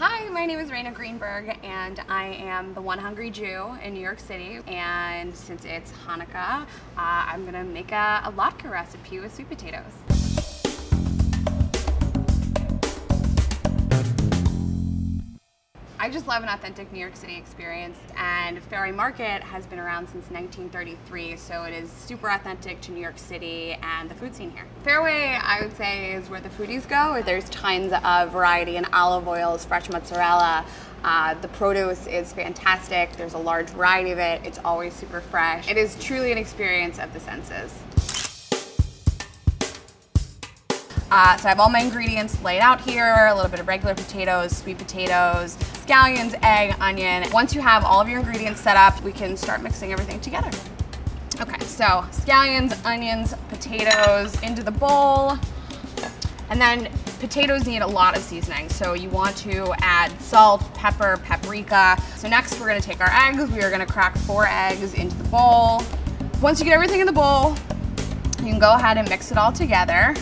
Hi, my name is Rayna Greenberg, and I am the one hungry Jew in New York City. And since it's Hanukkah, I'm gonna make a latke recipe with sweet potatoes. I just love an authentic New York City experience, and Fairway Market has been around since 1933, so it is super authentic to New York City and the food scene here. Fairway, I would say, is where the foodies go. There's tons of variety in olive oils, fresh mozzarella. The produce is fantastic. There's a large variety of it. It's always super fresh. It is truly an experience of the senses. So I have all my ingredients laid out here, a little bit of regular potatoes, sweet potatoes, scallions, egg, onion. Once you have all of your ingredients set up, we can start mixing everything together. Okay, so scallions, onions, potatoes into the bowl. And then potatoes need a lot of seasoning, so you want to add salt, pepper, paprika. So next we're gonna take our eggs. We are gonna crack 4 eggs into the bowl. Once you get everything in the bowl, you can go ahead and mix it all together.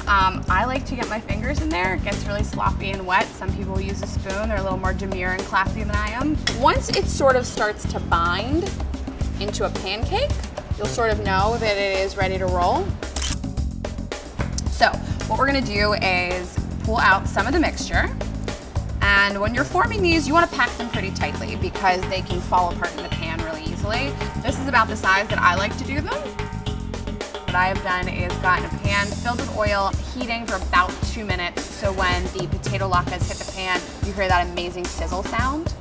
I like to get my fingers in there. It gets really sloppy and wet. Some people use a spoon. They're a little more demure and classy than I am. Once it sort of starts to bind into a pancake, you'll sort of know that it is ready to roll. So what we're gonna do is pull out some of the mixture. And when you're forming these, you wanna pack them pretty tightly because they can fall apart in the pan really easily. This is about the size that I like to do them. What I have done is gotten a pan filled with oil, heating for about 2 minutes, so when the potato latkes hit the pan, you hear that amazing sizzle sound.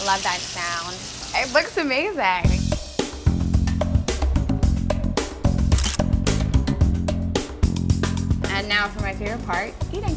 Love that sound. It looks amazing. And now for my favorite part, eating.